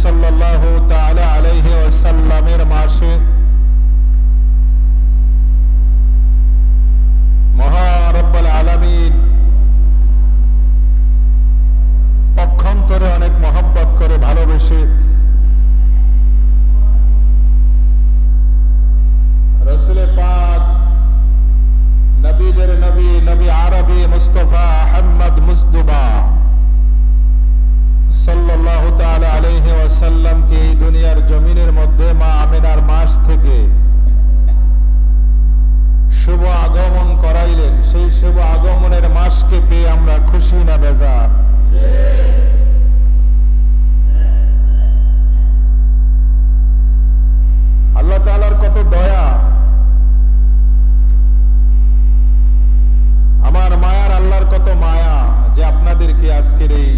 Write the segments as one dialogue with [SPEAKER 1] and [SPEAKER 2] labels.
[SPEAKER 1] সাল্লাল্লাহু তাআলা আলাইহি ওয়াসাল্লামের মাসে মহা রব্বুল আলামিন পক্ষান্তরে অনেক মহব্বত করে ভালোবেসে রাসূল পাক নবীদের নবী নবী আরবি মুস্তাফা আহমদ মুজতবা সাল্লাল্লাহু তাআলা আলাইহি ওয়াসাল্লামকে এই দুনিয়ার জমিনের মধ্যে মা আমিনার মাস থেকে শুভ আগমন করাইলেন। সেই শুভ আগমনের মাসকে পেয়ে আমরা খুশি না বেজার? আল্লাহ তাআলার কত দয়া, আমার মায়ার আল্লাহর কত মায়া যে আপনাদেরকে আজকের এই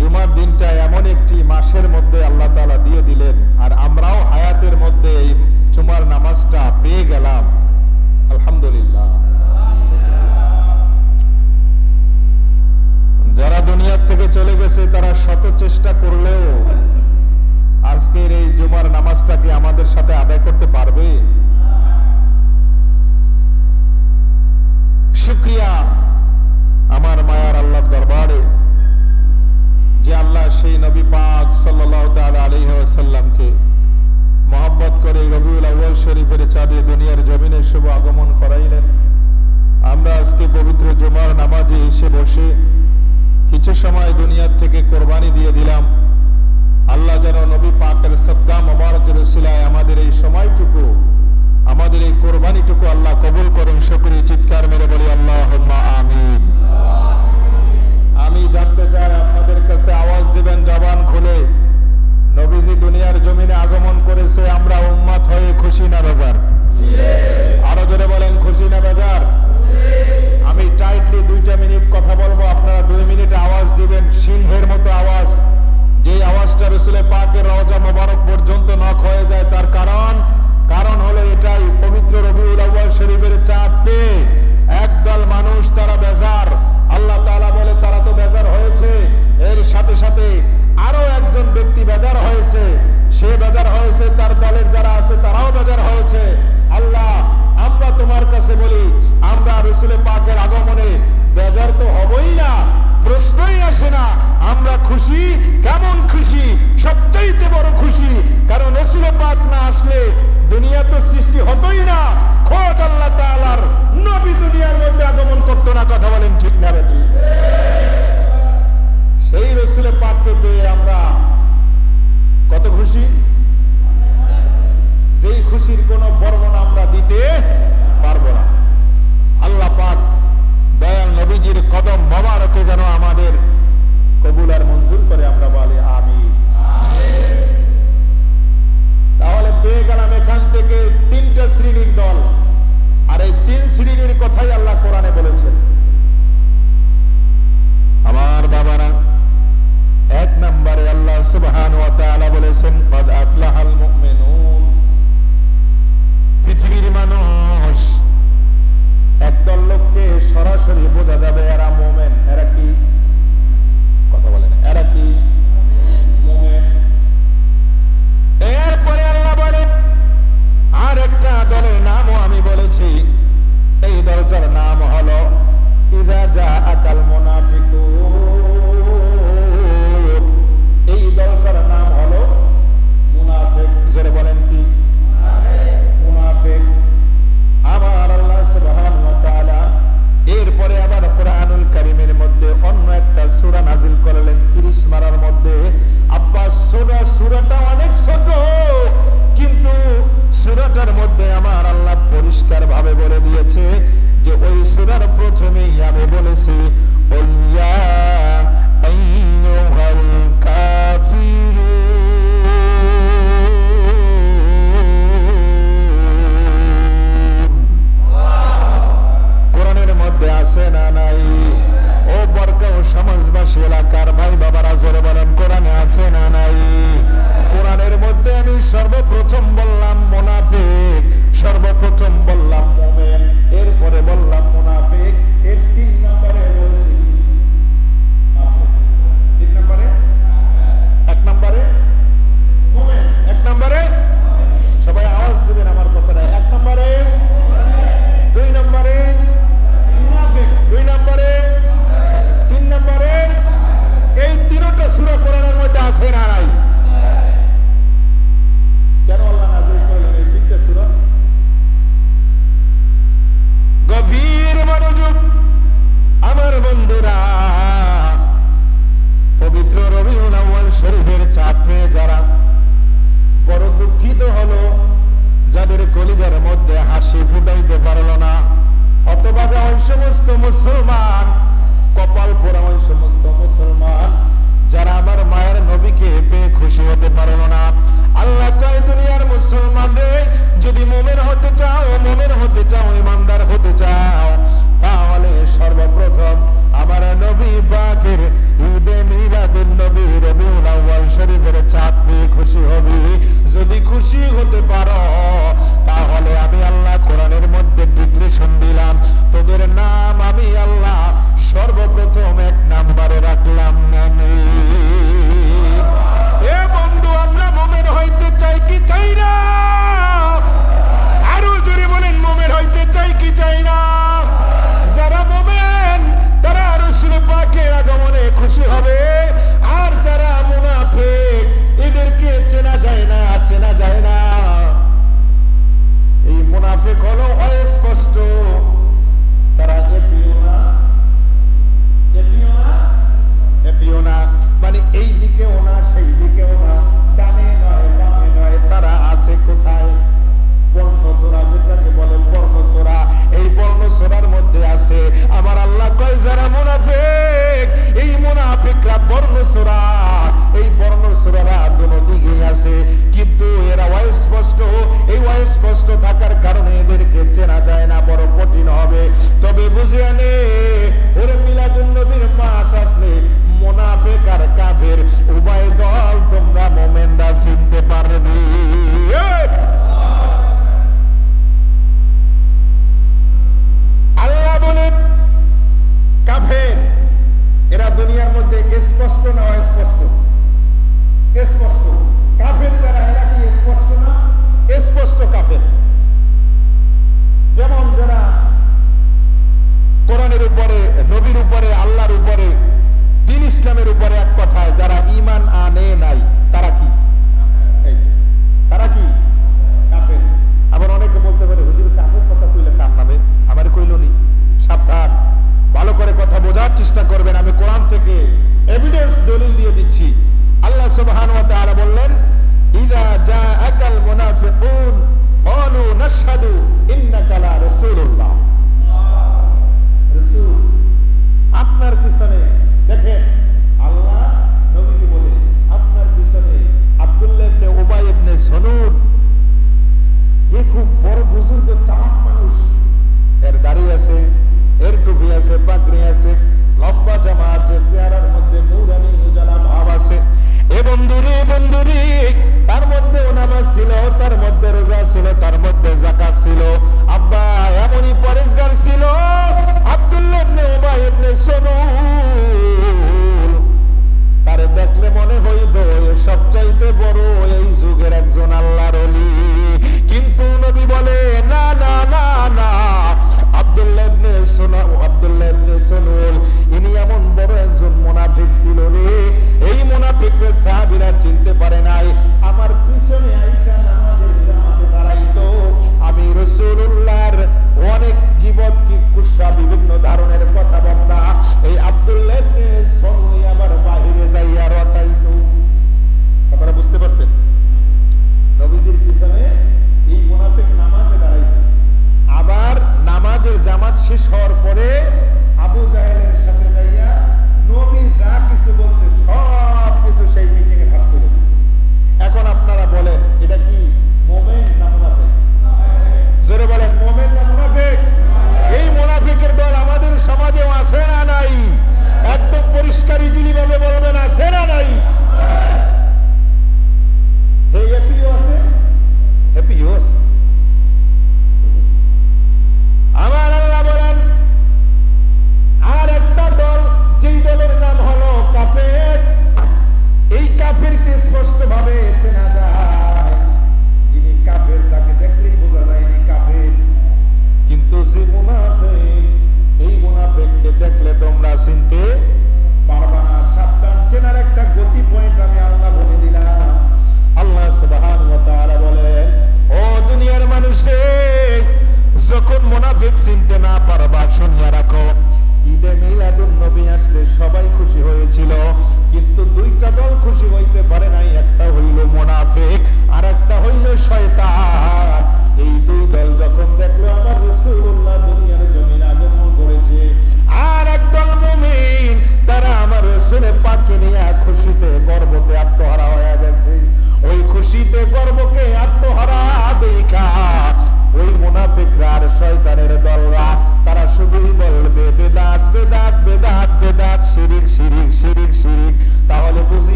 [SPEAKER 1] জুমার দিনটা এমন একটি মাসের মধ্যে আল্লাহ তাআলা দিয়ে দিলেন, আর আমরাও হায়াতের মধ্যে এই জুমার নামাজটা পেয়ে গেলাম। আলহামদুলিল্লাহ। যারা দুনিয়ার থেকে চলে গেছে তারা শত চেষ্টা করলেও আজকের এই জুমার নামাজটাকে আমাদের সাথে আদায় করতে পারবে? শুকরিয়া আমার মায়ার আল্লাহর দরবারে যে আল্লাহ সেই নবী পাক সাল্লাল্লাহু তাআলা আলাইহি ওয়াসাল্লামকে মহব্বত করে রবিউল আউয়াল শরীফের চাঁদে দুনিয়ার জমিনে শুভ আগমন করাইলেন। আমরা আজকে পবিত্র জুমার নামাজে এসে বসে কিছু সময় দুনিয়ার থেকে কোরবানি দিয়ে দিলাম। আল্লাহ যেন নবী পাকের সদকা মোবারকের উসিলায় আমাদের এই সময়টুকু, আমাদের এই কোরবানিটুকু আল্লাহ কবুল করুন। শুকরিয়া চিৎকার মেরে বলি আল্লাহুম্মা আমিন। আমি জানতে চাই, আপনাদের কাছে আওয়াজ দিবেন জবান খুলে, নবীজি দুনিয়ার জমিনে আগমন করেছে, আমরা উম্মত হয়ে খুশি না বেজার? আরো জোরে বলেন, খুশি না বেজার? আমি টাইটলি 2 মিনিট কথা বলবো, আপনারা 2 মিনিট আওয়াজ দিবেন, সিংহের মতো আওয়াজ, যে আওয়াজটা রাসূল পাকের রওজা মোবারক পর্যন্ত নক হয়ে যায়। তার কারণ হলো এটাই, পবিত্র রবিউল আউয়াল শরীফের চাঁদ পেয়ে একদল মানুষ তারা বেজার। আল্লাহ তাআলা বলে তারা তো বেজার হয়েছে, এর সাথে সাথে আরো একজন ব্যক্তি বেজার হয়েছে। সে বেজার হয়েছে, তার দলের যারা আছে তারাও বেজার হয়েছে। আল্লাহ, আমরা তোমার কাছে বলি, আমরা রাসূল পাকের আগমনে বেজার তো হবই না, প্রশ্নই আসে না। আমরা খুশি, কেমন খুশি? সবচাইতে বড় খুশি, কারণ রাসূল পাক না আসলে দুনিয়া তো সৃষ্টি হতোই না। খোদ আল্লাহ তাআলার নবী দুনিয়ার মধ্যে আগমন করতো না। কথা বলেন ঠিক না বেঠিক? সেই রাসূল পাককে পেয়ে আমরা কত খুশি, যেই খুশির কোনো বর্ণনা আমরা দিতে পারবো না। আল্লাহ পাক দয়াল নবীজির কদম মোবারকে যেন আমাদের কবুল আর মঞ্জুর করে, আমরা বলি আমিন। তাহলে পেয়ে গেলাম এখান থেকে 3টা শ্রেণীর দল, আর এই 3 শ্রেণীর কথাই আল্লাহ কোরআনে বলেছেন। আমার বাবারা, 1 নম্বরে আল্লাহ সুবহানাহু ওয়া তাআলা বলেছেন, ক্বাদ আফলাহাল মুমিনুন। পৃথিবীর মানুষ একদল লোককে সরাসরি বোঝা যাবে এরা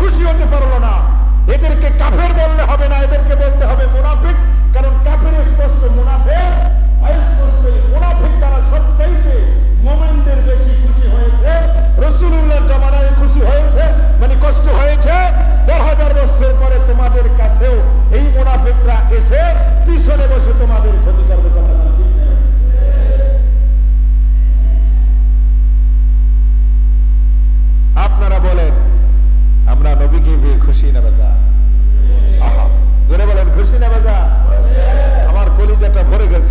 [SPEAKER 2] খুশি হতে পারলো না। এদেরকে কাফের বললে হবে না, এদেরকে বলতে হবে মুনাফিক। কারণ কাফের স্পষ্ট, মুনাফিক অস্পষ্ট। মুনাফিক তারা সবচাইতে মুমিনদের বেশি খুশি হয়েছে, রাসূলুল্লাহর জামানায় খুশি হয়েছে, মানে কষ্ট হয়েছে। 10,000 বছর পরে তোমাদের কাছেও এই মুনাফিকরা এসে পিছনে বসে তোমাদের ক্ষতি করবে। কথা না ঠিক না?
[SPEAKER 1] আপনারা বলেন আমরা নবীকে পেয়ে খুশি না বেজা? জোরে বলেন খুশি না বেজা? আমার কলিজাটা ভরে গেছে।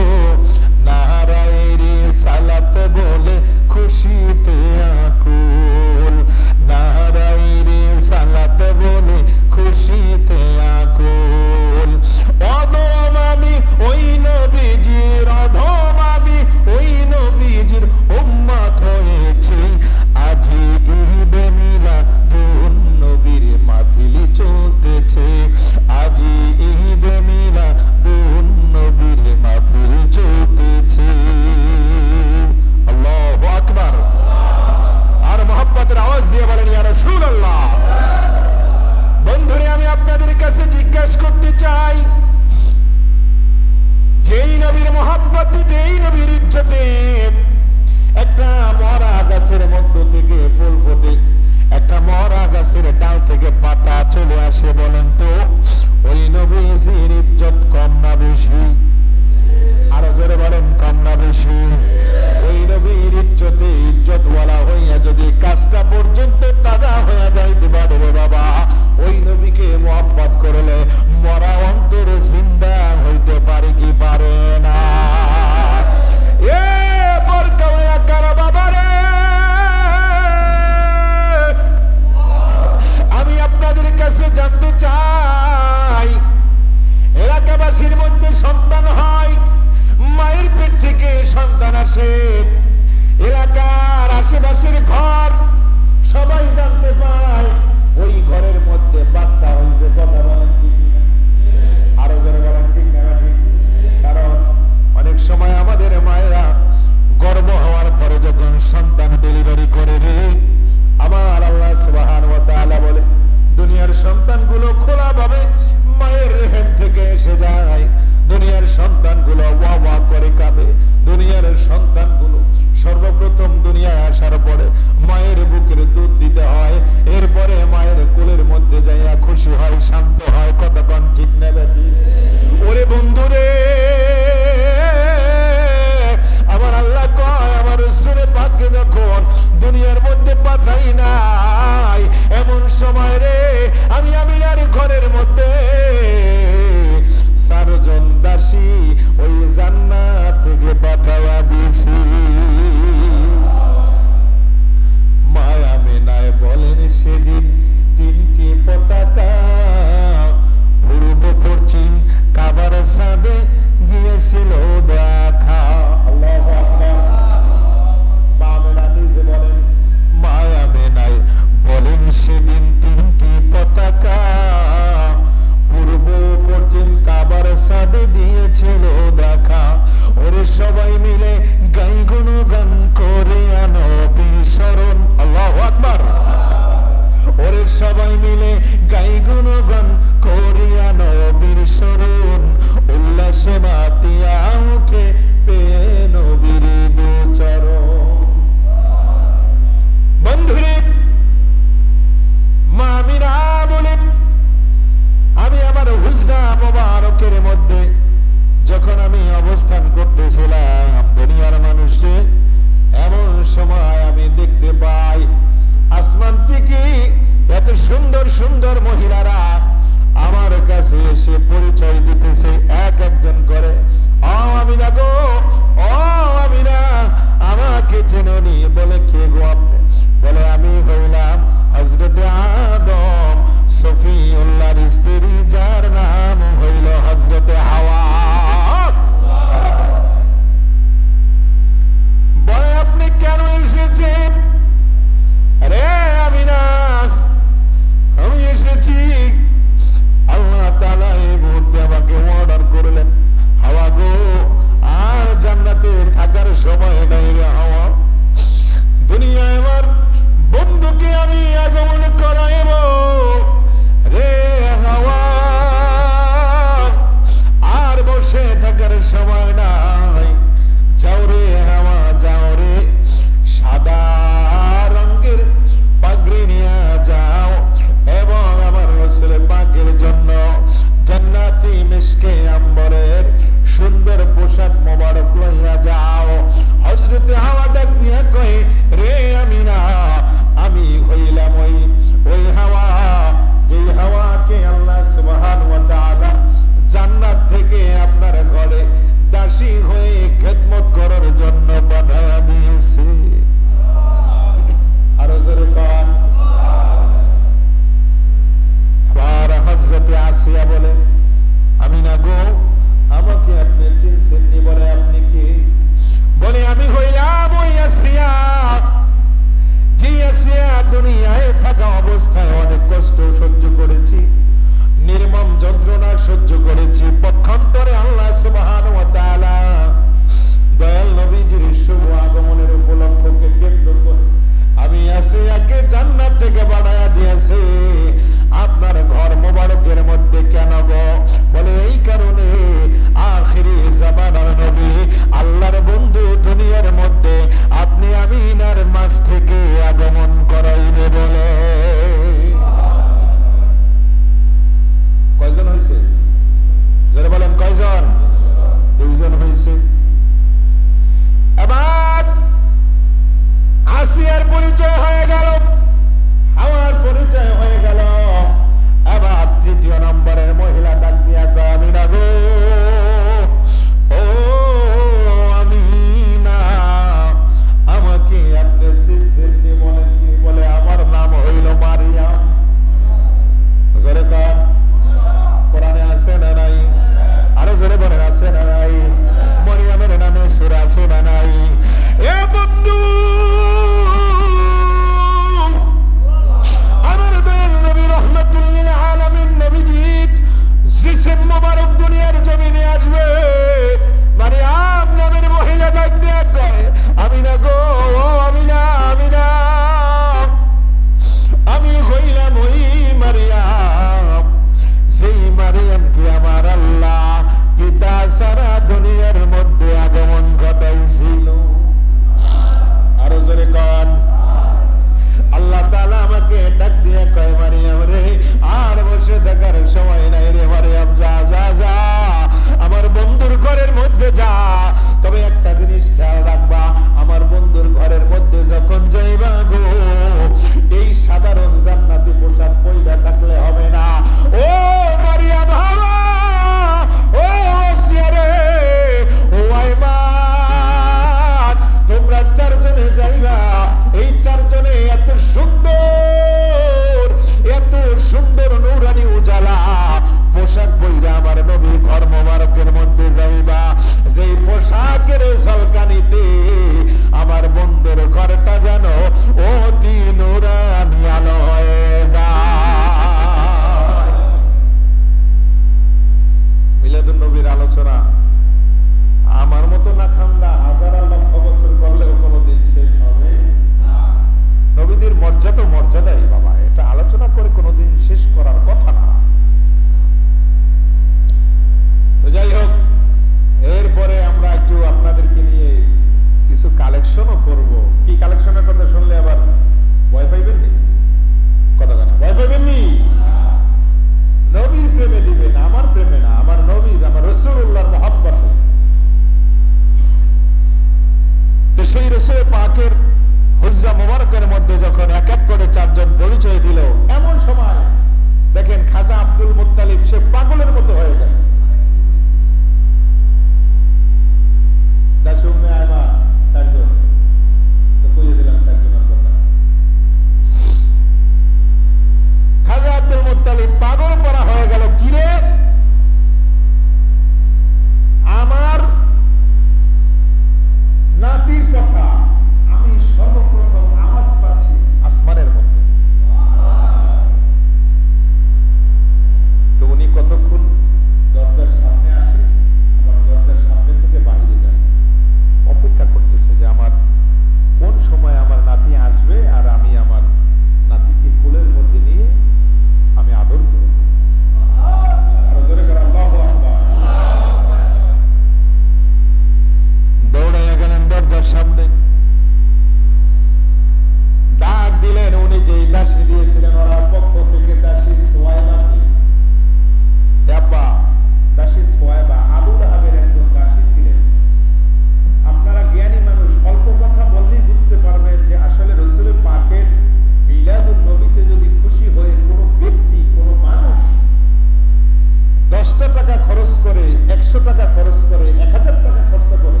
[SPEAKER 2] 100 টাকা খরচ করে, 1000 টাকা খরচ করে,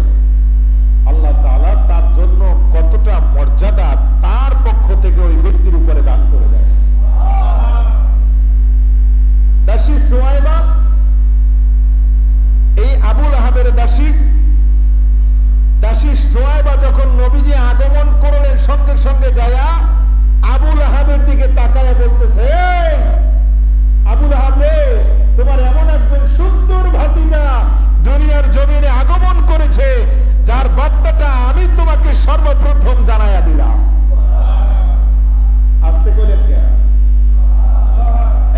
[SPEAKER 2] আল্লাহ তাআলা তার জন্য কতটা মর্যাদা তার পক্ষ থেকে ওই ব্যক্তির উপরে দান করে দেয়। দাসী সুয়াইবা, এই আবুল আহাবের দাসী সুয়াইবা যখন নবীজি আগমন করলেন, সঙ্গে সঙ্গে যায়া আবুল আহাবের দিকে তাকায় বলতেছে, এই আবুল আহাব রে, তোমার এমন একজন সুন্দর ভাতিজা দুনিয়ার জমিনে আগমন করেছে, যার বার্তাটা আমি তোমাকে সর্বপ্রথম জানাইয়া দিলাম। আসতে কইলেন কে?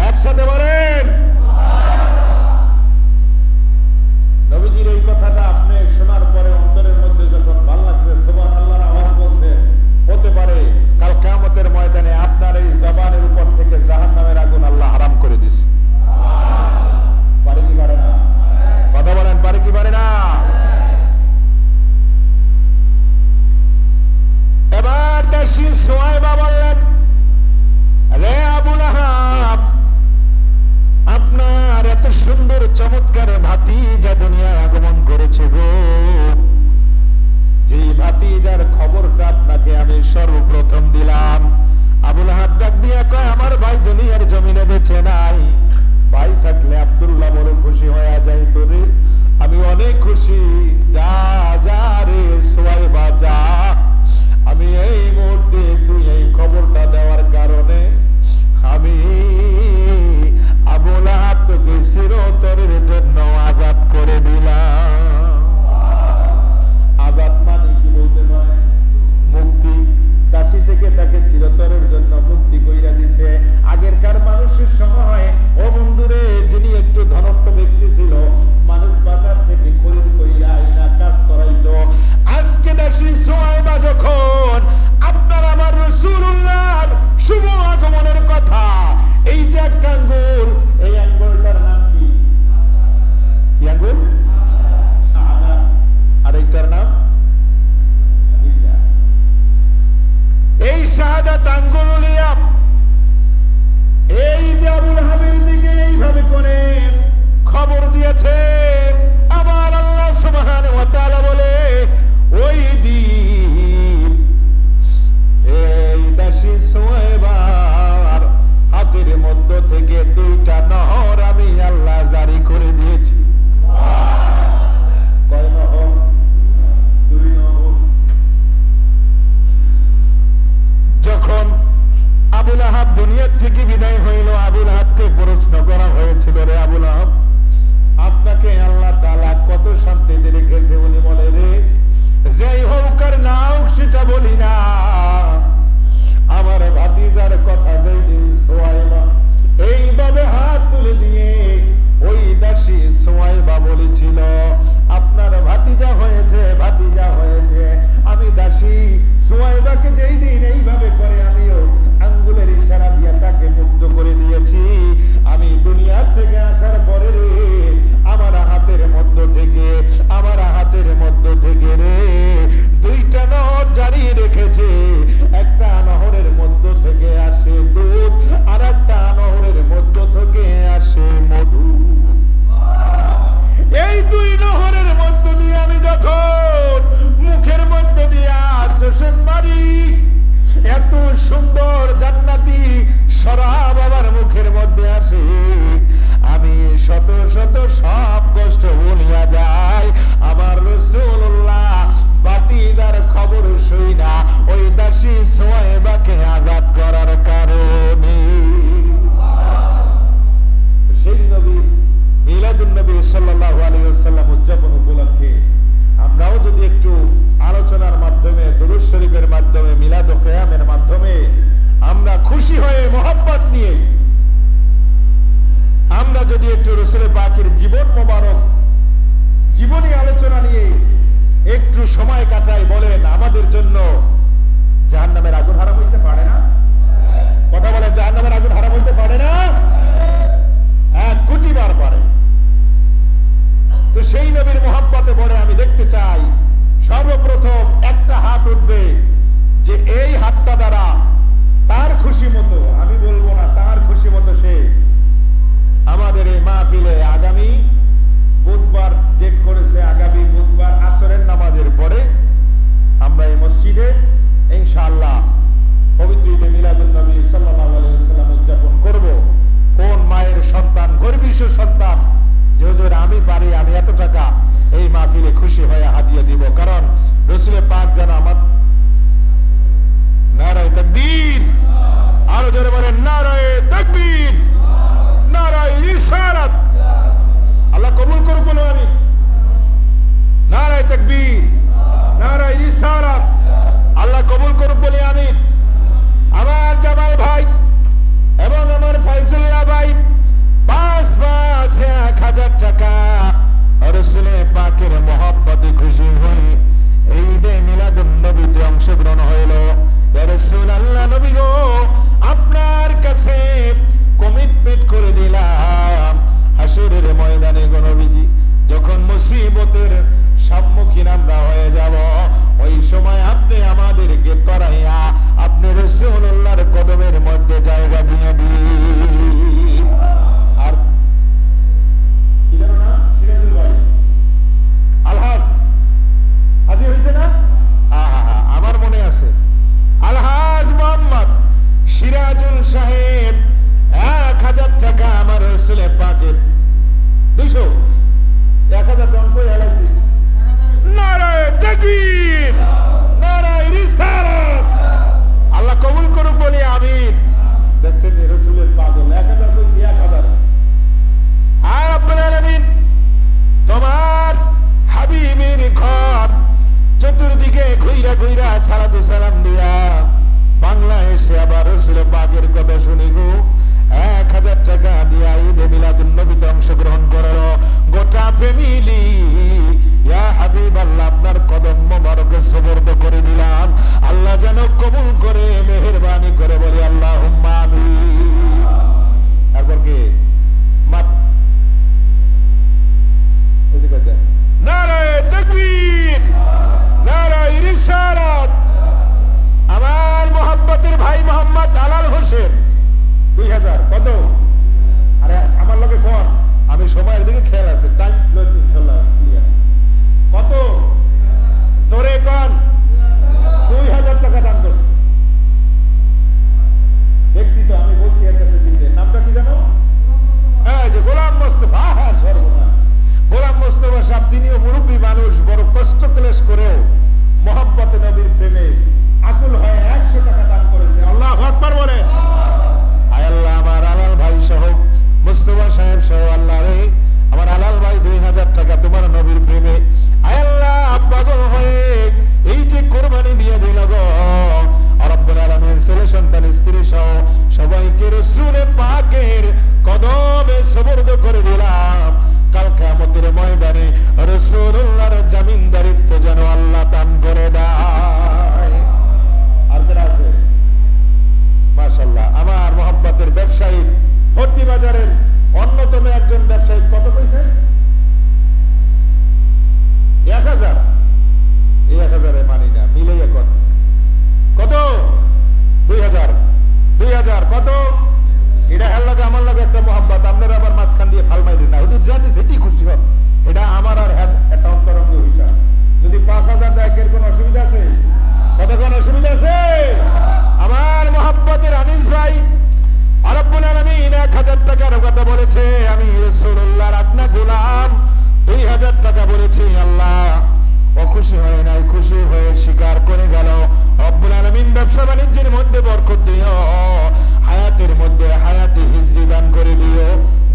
[SPEAKER 2] একসাথে বলেন। নবীজির এই কথাটা আপনি শোনার পরে অন্তরের মধ্যে যখন ভালো লাগছে, সুবহানাল্লাহর আওয়াজ বলছে, হতে পারে কাল কিয়ামতের ময়দানে আপনার এই জবানের উপর থেকে জাহান্নামের আগুন আল্লাহ হারাম করে দিছে। পারে কি পারে না? কথা বলেন, পারে কি পারে না? এবার দাসী সুয়াইবা বললেন, রে আবুল আহাব, আপনার এত সুন্দর চমৎকার ভাতিজা দুনিয়ায় আগমন করেছে গো, যে ভাতিজার খবরটা আপনাকে আমি সর্বপ্রথম দিলাম। আবুল আহাব ডাক দিয়া কয়, আমার ভাই দুনিয়ার জমিনে বেঁচে নাই, ভাই থাকলে আব্দুল্লাহ বড় খুশি হয়ে যায় তোরে, আমি অনেক খুশি। যা যা রে সুয়াইবা যা, আমি এই মুহূর্তে তুই এই খবরটা দেওয়ার কারণে আমি আবুল আহাব তোকে চিরতরের জন্য আজাদ করে দিলাম। আজাদ মানে কি বলতে পারে? মুক্তি। দাসী থেকে তাকে চিরতরের জন্য মুক্তি কইরা দিছে। আগেরকার মানুষের সময়, ও বন্ধুরে, যিনি একটু ধনট্ট ব্যক্তি ছিল, মানুষ বাজার থেকে খরিদ কইরা আইনা কাজ করাইতো। আজকে দাসী সুয়াইবা যখন আপনার আমার রাসূলুল্লাহর শুভ আগমনের কথা, এই যে একটা আঙ্গুল, এই আঙ্গুলটার নাম কি? কি আঙ্গুল? শাহাদা। আর এইটার নাম এই শাহাদাত আঙ্গুল লিয়া এই যে আবুল আহাবের দিকে এইভাবে করে খবর দিয়েছে। আবার আল্লাহ সুবহানাহু ওয়া তাআলা বলে, ওই দিন এই দাসী সুয়াইবার হাতের মধ্য থেকে 2টা নহর আমি আল্লাহ জারি করে দিয়েছি। কয় নহর? 2 নহর। যখন আবুল আহাব দুনিয়ার থেকে বিদায় হইল, আবুল আহাবকে প্রশ্ন করা হয়েছিল, রে আবুল আহাব, আপনাকে আল্লাহ তাআলা কত শান্তিতে রেখেছে? উনি বলে, রে যেই হোক আর না হোক সেটা বলি না, আমার ভাতিজার কথা যেই দিন সুয়াইবা এইভাবে হাত তুলে দিয়ে ওই দাসী সুয়াইবা বলেছিল, আপনার ভাতিজা হয়েছে, ভাতিজা হয়েছে, আমি দাসী সুয়াইবাকে যেই দিন এইভাবে করে আমিও আঙ্গুলের ইশারা দিয়ে তাকে মুক্ত করে দিয়েছি, আমি দুনিয়ার থেকে আসার পরে রে আমার হাতের মধ্য থেকে রে 2টা নহর জারি রেখেছে। একটা নহরের মধ্য থেকে আসে দুধ, আর একটা নহরের মধ্য থেকে আসে মধু। এই 2 নহরের মধ্য দিয়ে আমি যখন মুখের মধ্যে দিয়ে চোষণ মারি, এত সুন্দর জান্নাতি শরাব আমার মুখের মধ্যে আসে, আমি শত শত সব কষ্ট ভুলিয়া যাই। আমার রাসূলুল্লাহ বাতিদার খবর শুইনা ওই দাসী সুয়াইবাকে আজাদ করার কারণে। সেই নবী মিলাদুন নবী সাল্লাল্লাহু আলাইহি ওয়াসাল্লাম উদযাপন উপলক্ষে আমরাও যদি একটু আলোচনার মাধ্যমে, দুরূদ শরীফের মাধ্যমে, মিলাদ ও কিয়ামের মাধ্যমে আমরা খুশি হয়ে মোহাব্বত নিয়ে আমরা যদি একটু রাসূল পাকের জীবন মোবারক, জীবনী আলোচনা নিয়ে একটু সময় কাটাই, বলেন আমাদের জন্য জাহান্নামের আগুন হারাম হইতে পারে না? কথা বলেন, জাহান্নামের আগুন হারাম হইতে পারে না? 1 কোটি বার পারে। তো সেই নবীর মোহাব্বতে পড়ে আমি দেখতে চাই, সর্বপ্রথম একটা হাত উঠবে যে এই হাতটা দ্বারা তার খুশি মতো, আমি বলবো না তার খুশি মতো, সে আমাদের এই মাহফিলে আগামী বুধবার টাইম ইনশাল্লাহ ক্লিয়ার। কত জোরে কন? 2000 টাকা দান করছে। দেখছি তো, আমি বলছি এর কাছে দিতে। নামটা কি জানো? হ্যাঁ, যে গোলাম মোস্তফা। হ্যাঁ, সর্বনাশ, গোলাম মোস্তফা সাহেব, তিনিও মুরব্বী মানুষ, বড় কষ্ট ক্লেশ করেও মোহাম্মতে নবীর প্রেমে আকুল হয়ে 100 টাকা দান করেছে। আল্লাহু আকবার বলে।
[SPEAKER 1] আয় আল্লাহ, আমার আলাল ভাই সহ মুস্তফা সাহেব সহ আল্লাহ রে, আমার আলাল ভাই 2000 টাকা তোমার নবীর প্রেমে আয় আল্লাহ পাগল হয়ে এই যে কোরবানি দিয়ে দিল গো রব্বুল আলামিন, ছেলে সন্তান স্ত্রী সহ সবাইকে রাসূলে পাকের কদমে সুবর্দ করে দিলাম। কাল কিয়ামতের ময়দানে রাসূলুল্লাহর জামিনদারিত্ব যেন আল্লাহ দান করে দেয়।
[SPEAKER 2] আর যারা আছে
[SPEAKER 1] মাশাআল্লাহ, আমার মোহাব্বতের ব্যবসায়ী
[SPEAKER 2] ভর্তি বাজারের অন্যতম একজন ব্যবসায়ী কত কইছেন? 1000।
[SPEAKER 1] এই 1000 মানি না, মিলে এখন কত? 2000
[SPEAKER 2] 2000 কত?
[SPEAKER 1] এটা হেল লাগে আমার লাগে একটা মোহাব্বত, আপনারা আবার মাঝখান দিয়ে ফাল মাইলেন না। হুজুর জানি সেটি খুশি হন, এটা আমার আর হ্যাঁ
[SPEAKER 2] একটা অন্তরঙ্গ হিসাব। যদি 5000 দেয় এর কোনো অসুবিধা আছে?
[SPEAKER 1] কতক্ষণ অসুবিধা আছে? আমার মোহাব্বতের আনিস ভাই রব্বুল আলামিন 1000 টাকার কথা বলেছে, আমি রাসূলুল্লাহর আপনা গোলাম 2000 টাকা বলেছি। আল্লাহ অখুশি হয় নাই, খুশি হয়ে স্বীকার করে গেল। রব্বুল আলামিন ব্যবসা বাণিজ্যের মধ্যে বরকত দিও, হায়াতের মধ্যে হায়াতে হিজরি দান করে দিও।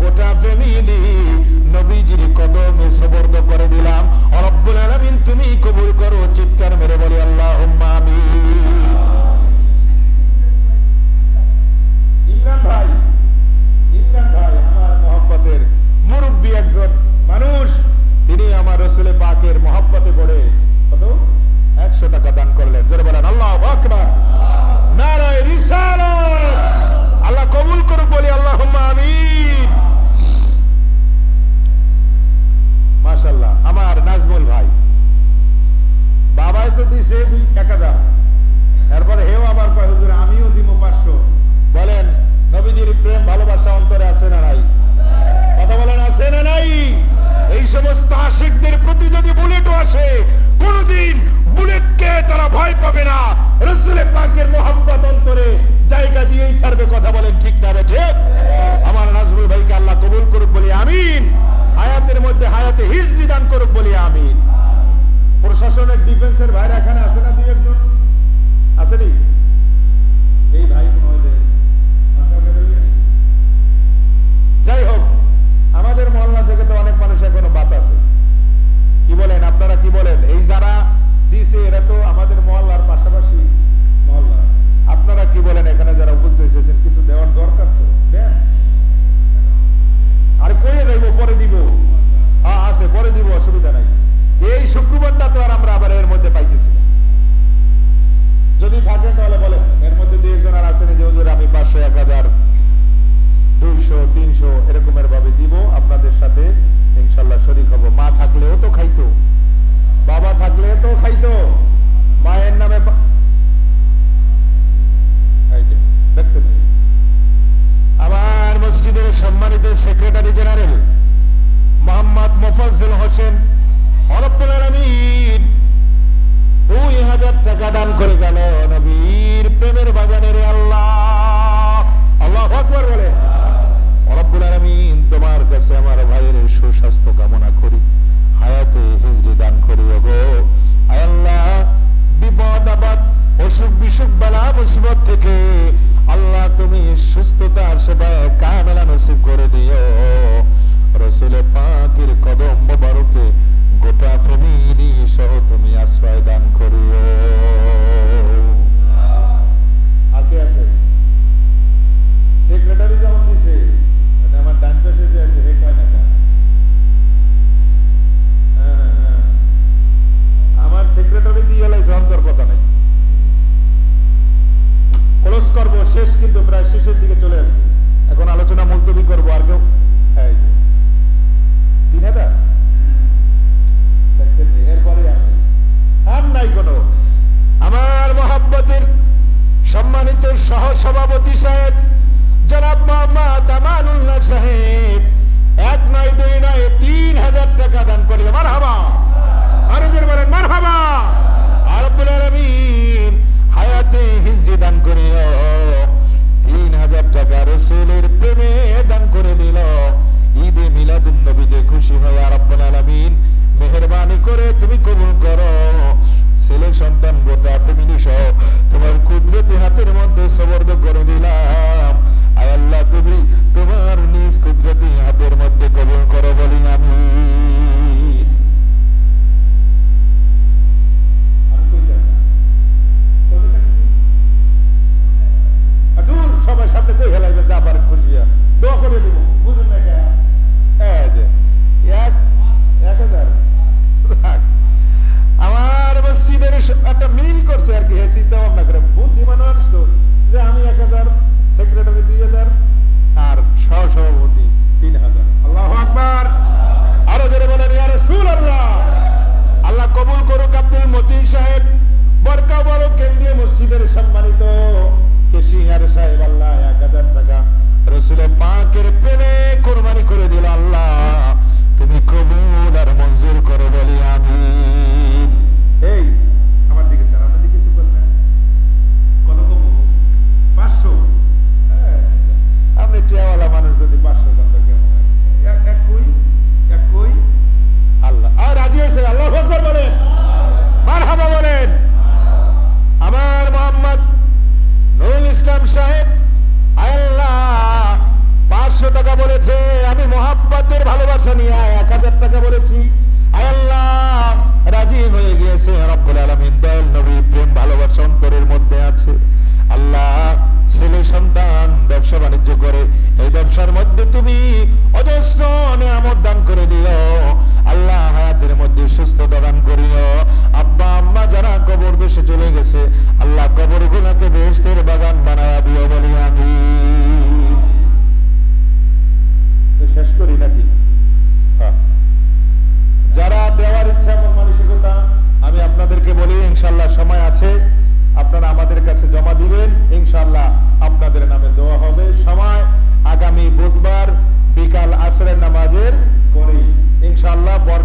[SPEAKER 1] গোটা ফ্যামিলি নবীজির কদমে সুবর্দ করে দিলাম। রব্বুল আলামিন তুমি কবুল করো। চিৎকার মেরে বলি আল্লাহুম্মা আমিন।
[SPEAKER 2] ইমরান ভাই আমার মোহাব্বতের মুরব্বী একজন মানুষ,
[SPEAKER 1] তিনি আমার রাসূলে পাকের মহব্বতে পড়ে
[SPEAKER 2] কত?
[SPEAKER 1] 100 টাকা দান করলেন। জোরে বলেন আল্লাহু আকবার। নারায়ে রিসালাত। আল্লাহ কবুল করুক, বলি আল্লাহুম্মা আমিন। মাশাআল্লাহ, আমার নাজমুল ভাই
[SPEAKER 2] বাবাই তো দিছে 1000, এরপর হেও আবার কয় হুজুর আমিও দিব 500।
[SPEAKER 1] বলেন নবীজির প্রেম ভালোবাসা অন্তরে আছে না নাই?
[SPEAKER 2] কথা বলেন, আছে না নাই?
[SPEAKER 1] এই সমস্ত আশিকদের প্রতি যদি বুলেটও আসে, কোনদিন বুলেটকে তারা ভয় পাবে না। রাসূলে পাকের মোহাব্বত অন্তরে জায়গা দিয়েই ছাড়বে। কথা বলেন ঠিক না রে ঠিক? আমার নাজমুল ভাইকে আল্লাহ কবুল করুক, বলি আমিন। হায়াতের মধ্যে হায়াতে হিজরি দান করুক, বলি আমিন।
[SPEAKER 2] প্রশাসনের ডিফেন্সের ভাইরা এখানে আছে না? 2-1 আসেনি? এই ভাই মনে হয় যে
[SPEAKER 1] যাই হোক, আমাদের মহল্লা থেকে তো অনেক মানুষ এখনো বাত আছে। কি বলেন আপনারা, কি বলেন? এই যারা দিছে এরা তো আমাদের মহল্লার পাশাপাশি
[SPEAKER 2] মহল্লা।
[SPEAKER 1] আপনারা কি বলেন? এখানে যারা উপস্থিত হয়েছেন কিছু দেওয়ার দরকার তো দেন। আর কইয়ে দেব, পরে দিব। হ্যাঁ আছে, পরে দিব, অসুবিধা নাই। এই শুক্রবারটা তো আর আমরা আবার এর মধ্যে পাইতেছি না। যদি থাকে তাহলে
[SPEAKER 2] বরকত